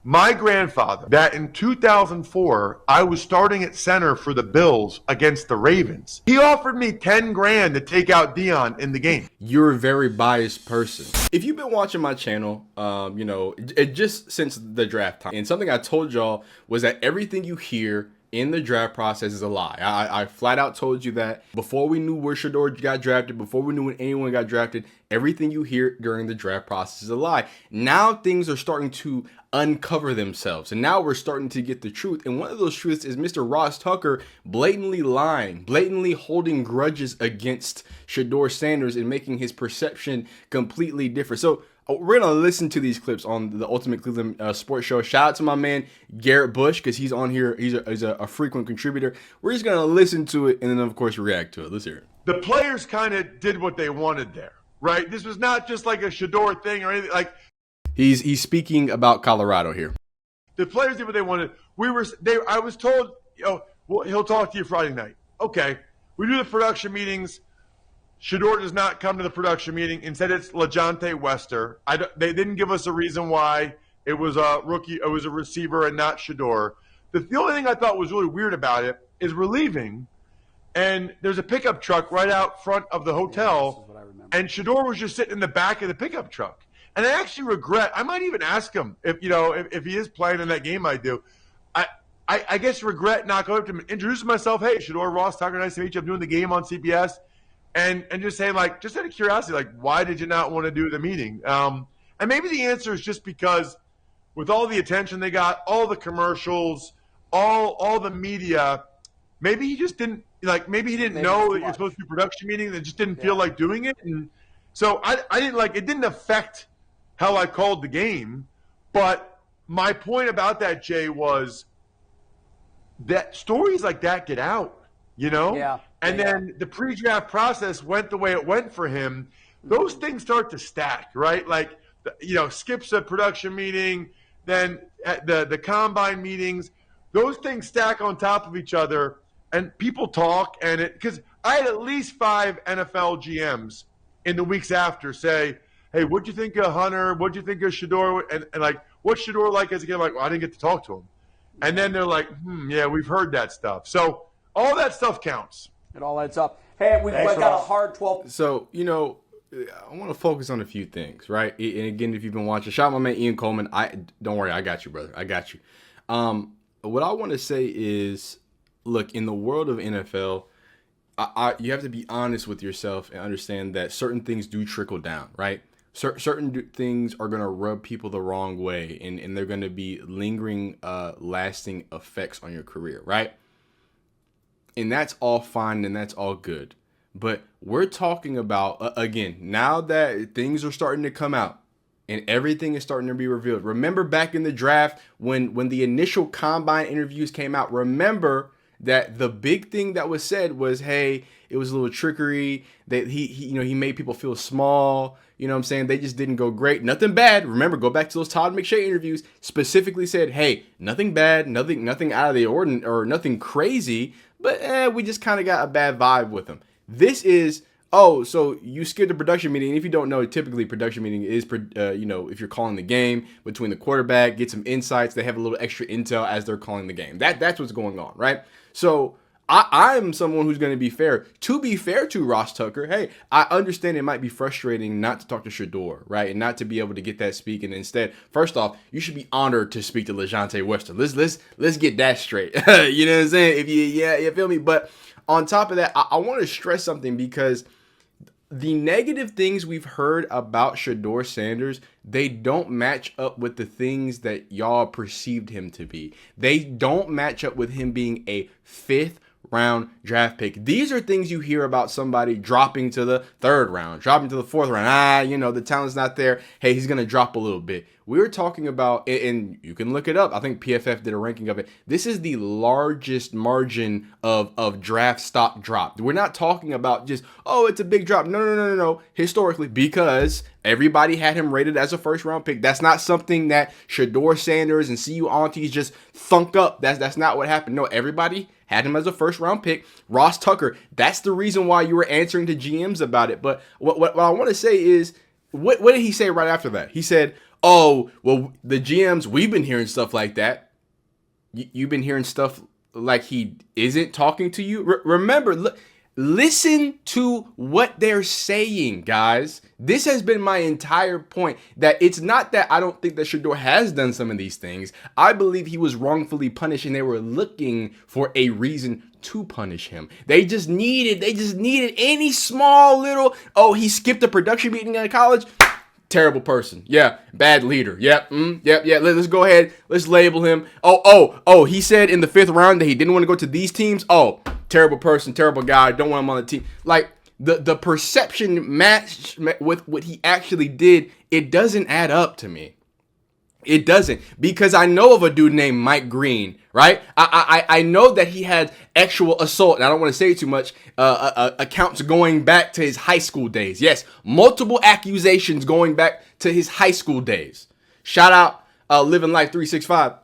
My grandfather, that in 2004, I was starting at center for the Bills against the Ravens. He offered me 10 grand to take out Dion in the game. You're a very biased person. If you've been watching my channel, just since the draft time, and something I told y'all was that everything you hear in the draft process is a lie. I flat out told you that before we knew where Shedeur got drafted, before we knew when anyone got drafted, everything you hear during the draft process is a lie. Now things are starting to uncover themselves, and now we're starting to get the truth. And one of those truths is Mr. Ross Tucker blatantly lying, blatantly holding grudges against Shedeur Sanders and making his perception completely different. So we're going to listen to these clips on the Ultimate Cleveland Sports Show. Shout out to my man, Garrett Bush, because he's on here. He's a frequent contributor. We're just going to listen to it and then, of course, react to it. Let's hear it. The players kind of did what they wanted there, right? This was not just like a Shedeur thing or anything. Like, he's speaking about Colorado here. the players did what they wanted. I was told, well, he'll talk to you Friday night. Okay. We do the production meetings. Shedeur does not come to the production meeting. Instead, it's LeJohntay Wester. They didn't give us a reason why it was a rookie. It was a receiver and not Shedeur. The only thing I thought was really weird about it is we're leaving, and there's a pickup truck right out front of the hotel, and Shedeur was just sitting in the back of the pickup truck. And I actually regret. I might even ask him if he is playing in that game. I do. I guess regret not going up to him, introducing myself. Hey, Shedeur, Ross Tucker, nice to meet you. I'm doing the game on CBS. And just saying, like, just out of curiosity, like, why did you not want to do the meeting? And maybe the answer is just because with all the attention they got, all the commercials, all the media, maybe he just didn't, like, maybe he didn't know that you're supposed to do a production meeting and just didn't feel like doing it. And so I didn't, like, it didn't affect how I called the game. But my point about that, Jay, was that stories like that get out. Yeah. And then the pre-draft process went the way it went for him. Those things start to stack, right? Like, skips a production meeting, then at the combine meetings. Those things stack on top of each other, and people talk. And because I had at least 5 NFL GMs in the weeks after say, hey, what'd you think of Hunter? What'd you think of Shedeur? And like, what's Shedeur like as a kid? I'm like, well, I didn't get to talk to him. And then they're like, yeah, we've heard that stuff. So all that stuff counts. It all adds up. Hey, we've got a hard 12. So, I want to focus on a few things, right? And again, if you've been watching, shout out my man Ian Coleman. Don't worry, I got you, brother. I got you. What I want to say is, look, in the world of NFL, you have to be honest with yourself and understand that certain things do trickle down, right? Certain things are going to rub people the wrong way, and they're going to be lingering, lasting effects on your career, right? And that's all fine and that's all good. But we're talking about, again, now that things are starting to come out and everything is starting to be revealed. Remember back in the draft when the initial combine interviews came out, remember that the big thing that was said was, hey, it was a little trickery, that he made people feel small. You know what I'm saying? They just didn't go great. Nothing bad. Remember, go back to those Todd McShay interviews. Specifically said, hey, nothing bad, nothing out of the ordinary or nothing crazy, but we just kind of got a bad vibe with them. This is, so you skipped the production meeting. And if you don't know, typically production meeting is, if you're calling the game between the quarterback, get some insights. They have a little extra intel as they're calling the game. That's what's going on, right? So I'm someone who's going to be fair. To be fair to Ross Tucker, hey, I understand it might be frustrating not to talk to Shedeur, right, and not to be able to get that speak. And instead, first off, you should be honored to speak to LeJohntay Wester. Let's get that straight. You know what I'm saying? If you feel me. But on top of that, I want to stress something, because the negative things we've heard about Shedeur Sanders, they don't match up with the things that y'all perceived him to be. They don't match up with him being a 5th round draft pick. These are things you hear about somebody dropping to the 3rd round, dropping to the 4th round. The talent's not there. Hey, he's going to drop a little bit. We're talking about, and you can look it up, I think PFF did a ranking of it. This is the largest margin of draft stock drop. We're not talking about just, it's a big drop. No. Historically, because everybody had him rated as a 1st round pick. That's not something that Shedeur Sanders and CU aunties just thunk up. That's not what happened. No, everybody had him as a 1st round pick. Ross Tucker, that's the reason why you were answering to GMs about it. But what I want to say is, what did he say right after that? He said, oh, well, the GMs, we've been hearing stuff like that. You've been hearing stuff like he isn't talking to you. Remember, listen to what they're saying, guys. This has been my entire point, that it's not that I don't think that Shedeur has done some of these things. I believe he was wrongfully punished, and they were looking for a reason to punish him. They just needed any small little, oh, he skipped a production meeting at college. Terrible person. Yeah. Bad leader. Yep. Yep. Let's go ahead. Let's label him. Oh, he said in the 5th round that he didn't want to go to these teams. Oh, terrible person, terrible guy. Don't want him on the team. Like, the perception matched with what he actually did, it doesn't add up to me. It doesn't, because I know of a dude named Mike Green, right? I know that he had actual assault, and I don't want to say too much, accounts going back to his high school days. Yes, multiple accusations going back to his high school days. Shout out Living Life 365.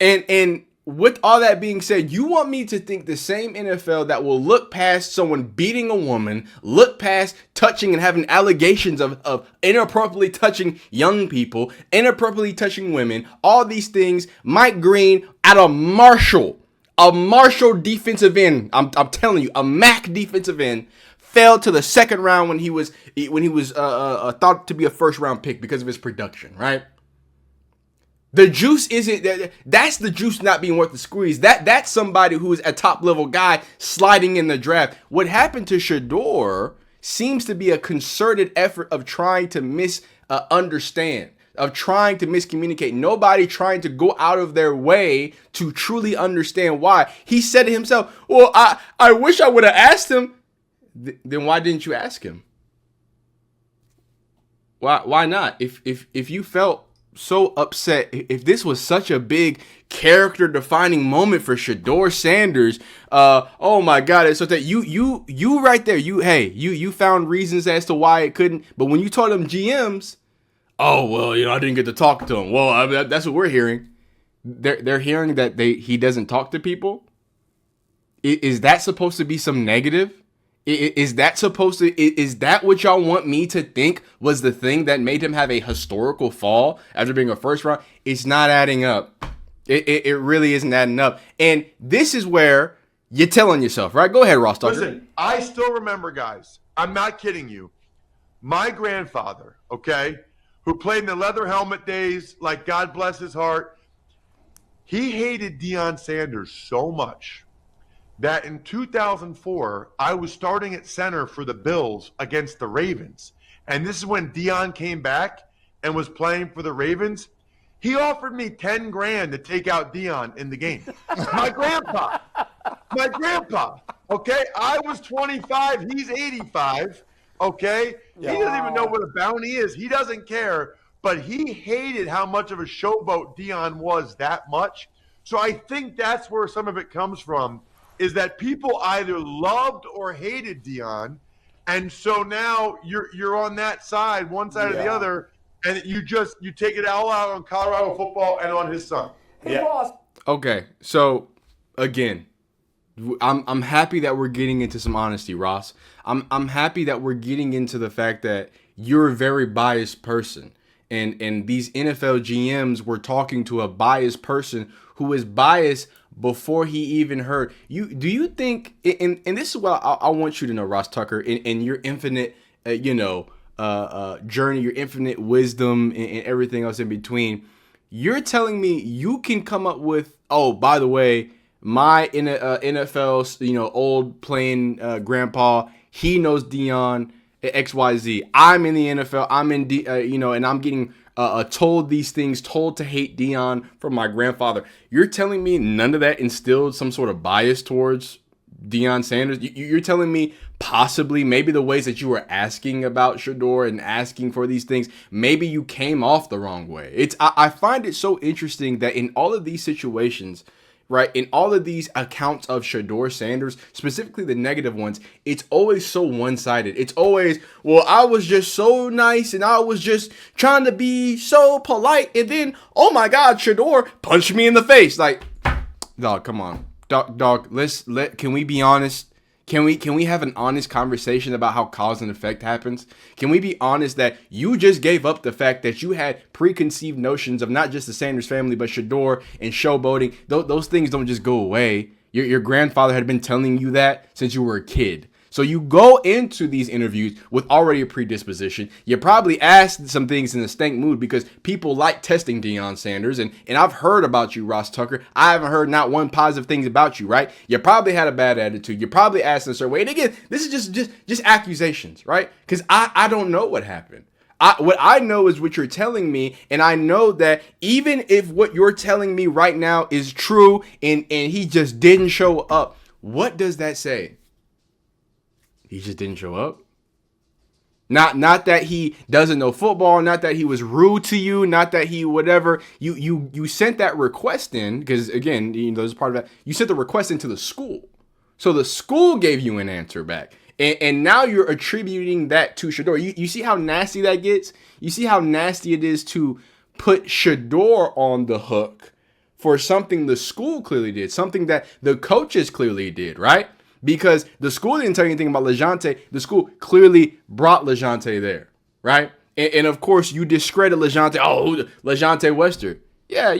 And with all that being said, you want me to think the same NFL that will look past someone beating a woman, look past touching and having allegations of inappropriately touching young people, inappropriately touching women, all these things. Mike Green at a Marshall defensive end. I'm telling you, a MAC defensive end, fell to the 2nd round when he was thought to be a 1st round pick because of his production, right? The juice isn't, that's the juice not being worth the squeeze. That's somebody who is a top level guy sliding in the draft. What happened to Shedeur seems to be a concerted effort of trying to misunderstand, of trying to miscommunicate. Nobody trying to go out of their way to truly understand why. He said it himself, well, I wish I would have asked him. Then why didn't you ask him? Why not? If you felt so upset, if this was such a big character defining moment for Shedeur Sanders, oh my God, it's so that you right there, you found reasons as to why it couldn't, but when you told them GMs, oh well, I didn't get to talk to him. Well, that's what we're hearing. They're hearing that he doesn't talk to people. Is that supposed to be some negative? Is that what y'all want me to think was the thing that made him have a historical fall after being a 1st round? It's not adding up. It really isn't adding up. And this is where you're telling yourself, right? Go ahead, Ross Tucker. Listen, I still remember, guys, I'm not kidding you. My grandfather, okay, who played in the leather helmet days, like God bless his heart, he hated Deion Sanders so much that in 2004, I was starting at center for the Bills against the Ravens. And this is when Deion came back and was playing for the Ravens. He offered me 10 grand to take out Deion in the game. My grandpa, okay? I was 25, he's 85, okay? He doesn't even know what a bounty is. He doesn't care, but he hated how much of a showboat Deion was that much. So I think that's where some of it comes from, is that people either loved or hated Deion, and so now you're on that side, one side or the other, and you take it all out on Colorado football and on his son. Okay, so again, I'm happy that we're getting into some honesty, Ross. I'm happy that we're getting into the fact that you're a very biased person, and these NFL GMs were talking to a biased person who is biased before he even heard you. Do you think, and this is what I want you to know, Ross Tucker, in your infinite, journey, your infinite wisdom, and everything else in between, you're telling me you can come up with, oh, by the way, my NFL, old playing grandpa, he knows Deion, XYZ. I'm in the NFL. I'm in and I'm getting told these things, told to hate Deion from my grandfather. You're telling me none of that instilled some sort of bias towards Deion Sanders? You're telling me possibly maybe the ways that you were asking about Shedeur and asking for these things, maybe you came off the wrong way. I find it so interesting that in all of these situations, right, in all of these accounts of Shedeur Sanders, specifically the negative ones, it's always so one-sided. It's always, well, I was just so nice and I was just trying to be so polite, and then, oh my God, Shedeur punched me in the face. Like, dog, come on. Dog, can we be honest? Can we have an honest conversation about how cause and effect happens? Can we be honest that you just gave up the fact that you had preconceived notions of not just the Sanders family, but Shedeur and showboating? Those things don't just go away. Your grandfather had been telling you that since you were a kid. So you go into these interviews with already a predisposition. You probably asked some things in a stank mood because people like testing Deion Sanders. And I've heard about you, Ross Tucker. I haven't heard not one positive thing about you, right? You probably had a bad attitude. You probably asked in a certain way. And again, this is just accusations, right? Because I don't know what happened. What I know is what you're telling me, and I know that even if what you're telling me right now is true and he just didn't show up, what does that say? He just didn't show up. Not that he doesn't know football, not that he was rude to you, not that he whatever. You sent that request in because again, there's part of that. You sent the request into the school, so the school gave you an answer back, and now you're attributing that to Shedeur. You see how nasty that gets. You see how nasty it is to put Shedeur on the hook for something the school clearly did, something that the coaches clearly did, right? Because the school didn't tell you anything about LeJohntay. The school clearly brought LeJohntay there, right? And of course, you discredit LeJohntay. Oh, LeJohntay Wester. Yeah,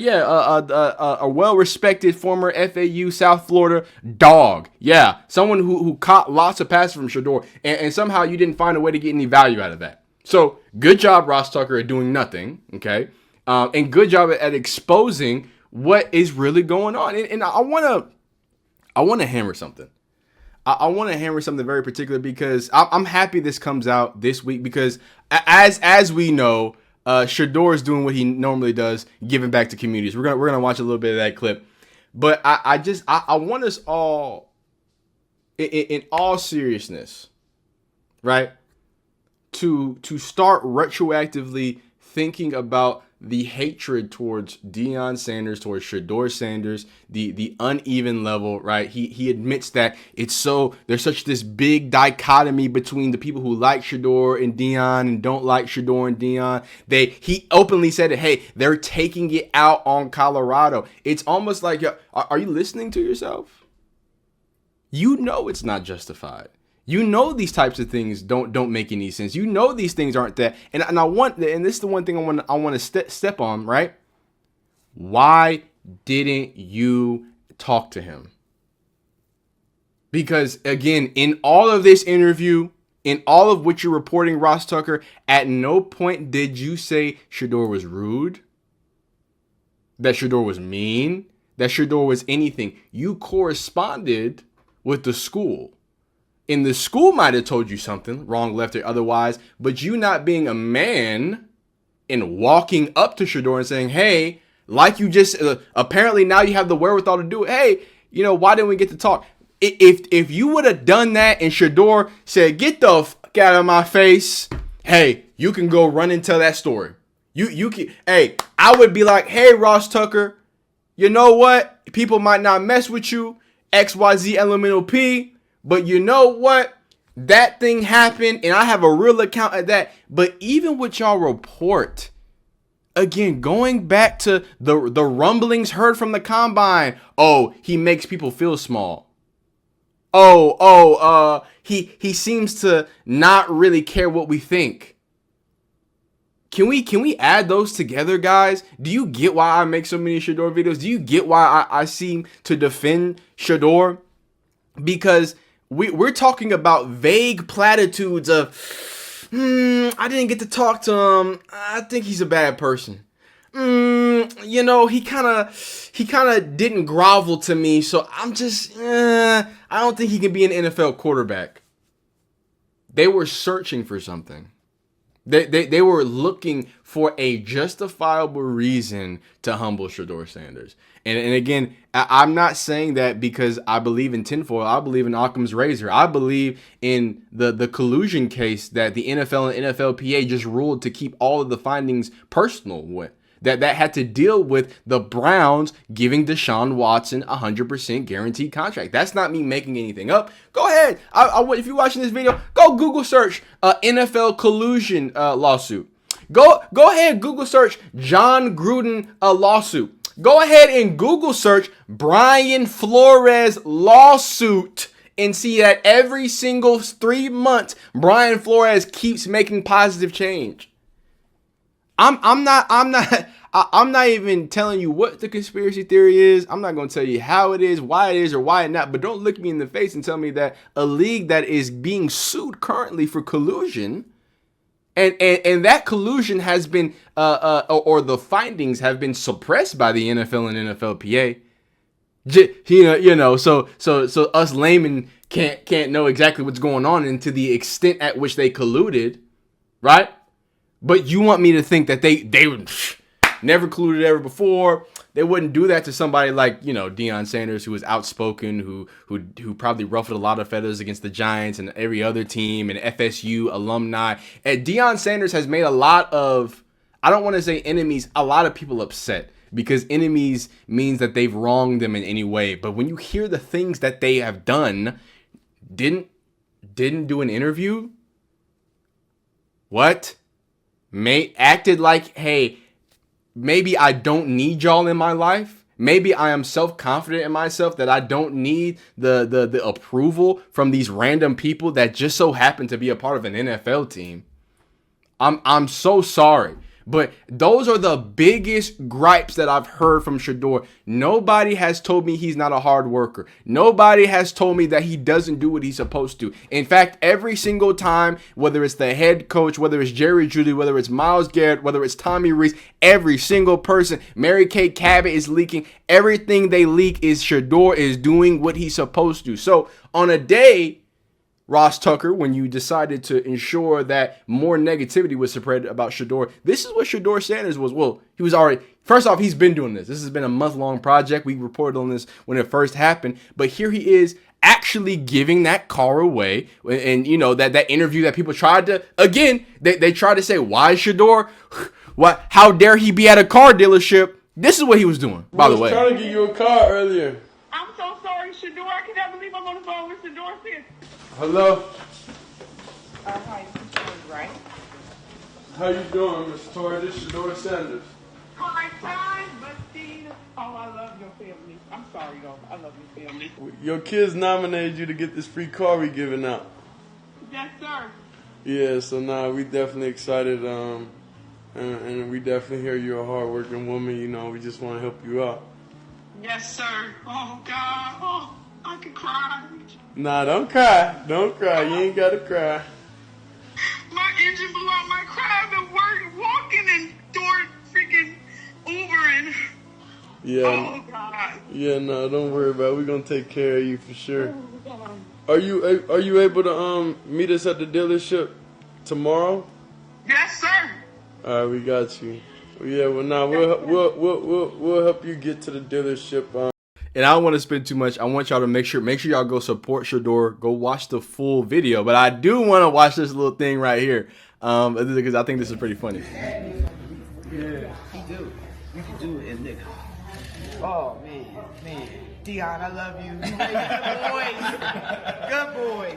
a well-respected former FAU South Florida dog. Yeah, someone who caught lots of passes from Shedeur. And somehow you didn't find a way to get any value out of that. So good job, Ross Tucker, at doing nothing, okay? And good job at exposing what is really going on. And I want to hammer something. I want to hammer something very particular because I'm happy this comes out this week because as we know, Shedeur is doing what he normally does, giving back to communities. We're gonna watch a little bit of that clip, but I want us all, in all seriousness, right, to start retroactively thinking about the hatred towards Deion Sanders, towards Shedeur Sanders, the uneven level, right? He admits that there's such this big dichotomy between the people who like Shedeur and Deion and don't like Shedeur and Deion. He openly said it, hey, they're taking it out on Colorado. It's almost like, are you listening to yourself? You know it's not justified. You know these types of things don't make any sense. You know these things aren't that. And this is the one thing I want to step on, right? Why didn't you talk to him? Because again, in all of this interview, in all of what you're reporting, Ross Tucker, at no point did you say Shedeur was rude, that Shedeur was mean, that Shedeur was anything. You corresponded with the school. And the school might have told you something, wrong, left, or otherwise, but you not being a man and walking up to Shedeur and saying, hey, like you just, apparently now you have the wherewithal to do it. Hey, why didn't we get to talk? If you would have done that and Shedeur said, get the fuck out of my face, hey, you can go run and tell that story. You can, hey, I would be like, hey, Ross Tucker, you know what? People might not mess with you, XYZ elemental P, but you know what? That thing happened, and I have a real account of that. But even with y'all report, again, going back to the rumblings heard from the combine. Oh, he makes people feel small. He seems to not really care what we think. Can we add those together, guys? Do you get why I make so many Shedeur videos? Do you get why I seem to defend Shedeur? Because we're talking about vague platitudes of, I didn't get to talk to him. I think he's a bad person. He kind of didn't grovel to me, so I'm just, I don't think he can be an NFL quarterback. They were searching for something. They were looking for a justifiable reason to humble Shedeur Sanders. And again, I'm not saying that because I believe in tinfoil. I believe in Occam's razor. I believe in the collusion case that the NFL and NFLPA just ruled to keep all of the findings personal with. That had to deal with the Browns giving Deshaun Watson 100% guaranteed contract. That's not me making anything up. Go ahead. If you're watching this video, go Google search NFL collusion lawsuit. Go ahead, Google search John Gruden lawsuit. Go ahead and Google search Brian Flores lawsuit. and see that every single 3 months, Brian Flores keeps making positive change. I'm not even telling you what the conspiracy theory is. I'm not going to tell you how it is, why it is, or why not. But don't look me in the face and tell me that a league that is being sued currently for collusion, and that collusion has been, or the findings have been suppressed by the NFL and NFLPA. So us laymen can't know exactly what's going on and to the extent at which they colluded, right? But you want me to think that they never colluded ever before? They wouldn't do that to somebody like, Deion Sanders, who was outspoken, who probably ruffled a lot of feathers against the Giants and every other team and FSU alumni. And Deion Sanders has made a lot of, I don't want to say enemies, a lot of people upset, because enemies means that they've wronged them in any way. But when you hear the things that they have done, didn't do an interview, what? Acted like, hey, maybe I don't need y'all in my life. Maybe I am self-confident in myself that I don't need the approval from these random people that just so happen to be a part of an NFL team. I'm so sorry. But those are the biggest gripes that I've heard from Shedeur. Nobody has told me he's not a hard worker. Nobody has told me that he doesn't do what he's supposed to. In fact, every single time, whether it's the head coach, whether it's Jerry Jeudy, whether it's Myles Garrett, whether it's Tommy Rees, every single person, Mary Kay Cabot is leaking. Everything they leak is Shedeur is doing what he's supposed to. So on a day, Ross Tucker, when you decided to ensure that more negativity was spread about Shedeur, this is what Shedeur Sanders was. Well, he was already, first off, he's been doing this. This has been a month-long project. We reported on this when it first happened. But here he is actually giving that car away. And that interview that people tried to, again, they tried to say, why Shedeur? What? How dare he be at a car dealership? This is what he was doing, by the way. I was trying to get you a car earlier. I'm so sorry, Shedeur. I cannot believe I'm on the phone with Shedeur Sanders. Hello. Hi, this is right. How you doing, Miss Tori? This is Shedeur Sanders. Hard time, but see, I love your family. I'm sorry, though. I love your family. Your kids nominated you to get this free car we giving out. Yes, sir. Yeah, so now we definitely excited, and we definitely hear you're a hard-working woman. We just want to help you out. Yes, sir. Oh, God. Oh, I could cry. Nah, don't cry. Don't cry. You ain't got to cry. My engine blew out my car. I've been walking and door freaking Ubering. Yeah. Oh, God. Yeah, no, don't worry about it. We're going to take care of you for sure. Oh, God. Are you able to meet us at the dealership tomorrow? Yes, sir. All right, we got you. Yeah, well, now we'll help you get to the dealership. And I don't want to spend too much. I want y'all to make sure y'all go support Shedeur. Go watch the full video. But I do want to watch this little thing right here, because I think this is pretty funny. Yeah, he do. You can do it, nigga. Oh man, Dion, I love you. Good boys.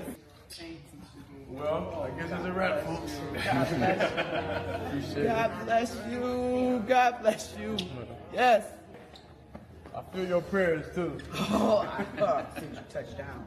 Well, I guess it's a wrap, folks. God bless you. God bless you. Yes. I feel your prayers too. Oh, I see you touchdown.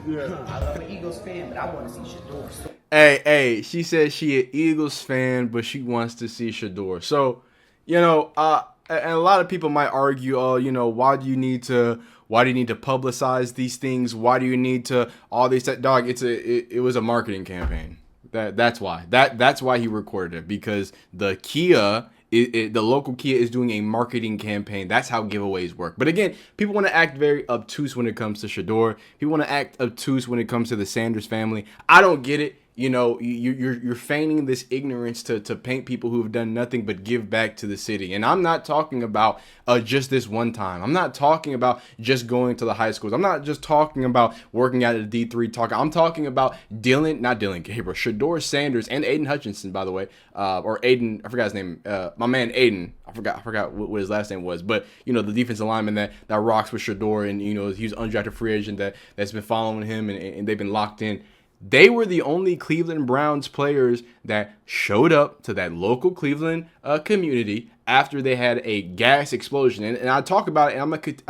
Yeah. I'm an Eagles fan, but I want to see Shedeur. Hey, she says she an Eagles fan, but she wants to see Shedeur. So, and a lot of people might argue, why do you need to publicize these things? Why do you need to all these dog? It was a marketing campaign. That's why. That's why he recorded it, because the Kia, the local Kia is doing a marketing campaign. That's how giveaways work. But again, people want to act very obtuse when it comes to Shedeur. People want to act obtuse when it comes to the Sanders family. I don't get it. You're feigning this ignorance to paint people who have done nothing but give back to the city. And I'm not talking about just this one time. I'm not talking about just going to the high schools. I'm not just talking about working at a D3 talk. I'm talking about Shedeur Sanders and Aiden Hutchinson, by the way, or Aiden, I forgot his name. My man Aiden, I forgot what his last name was, but the defensive lineman that rocks with Shedeur, and he was an undrafted free agent that's been following him, and they've been locked in. They were the only Cleveland Browns players that showed up to that local Cleveland community after they had a gas explosion. And I talk about it, and I'm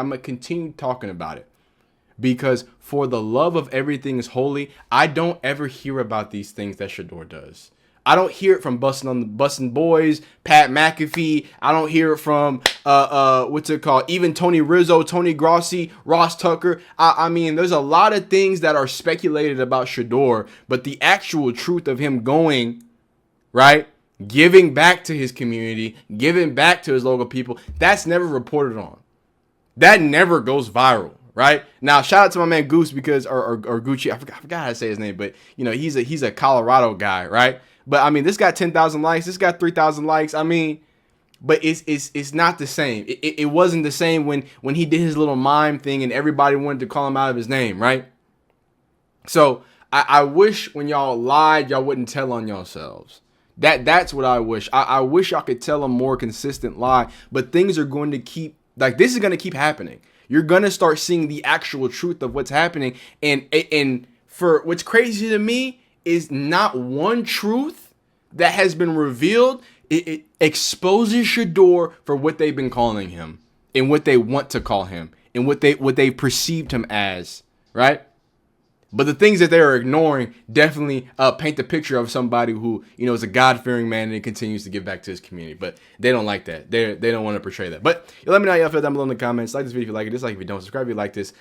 gonna continue talking about it, because for the love of everything is holy, I don't ever hear about these things that Shedeur does. I don't hear it from Bustin' Boys, Pat McAfee. I don't hear it from what's it called? Even Tony Rizzo, Tony Grossi, Ross Tucker. I mean, there's a lot of things that are speculated about Shedeur, but the actual truth of him going, right, giving back to his community, giving back to his local people, that's never reported on. That never goes viral. Right now, shout out to my man Goose because or Gucci. I forgot how to say his name, but you know he's a Colorado guy, right? But I mean, this got 10,000 likes. This got 3,000 likes. I mean, but it's not the same. It wasn't the same when he did his little mime thing and everybody wanted to call him out of his name, right? So I wish when y'all lied, y'all wouldn't tell on yourselves. That's what I wish. I wish y'all could tell a more consistent lie. But things are going to keep this is going to keep happening. You're going to start seeing the actual truth of what's happening. And for what's crazy to me is not one truth that has been revealed. It exposes Shedeur for what they've been calling him and what they want to call him and what they perceived him as, right? But the things that they're ignoring definitely paint the picture of somebody who, you know, is a God-fearing man and continues to give back to his community. But they don't like that. They don't want to portray that. But let me know how y'all feel down below in the comments. Like this video if you like it. Dislike if you don't. Subscribe if you like this.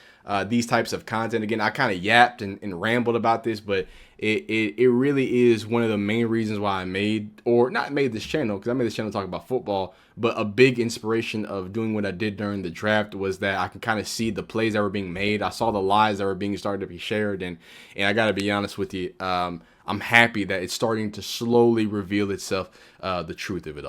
These types of content. Again, I kind of yapped and rambled about this, but it really is one of the main reasons why I made this channel, because I made this channel to talk about football. But a big inspiration of doing what I did during the draft was that I can kind of see the plays that were being made. I saw the lies that were being started to be shared, and I got to be honest with you, I'm happy that it's starting to slowly reveal itself, the truth of it all.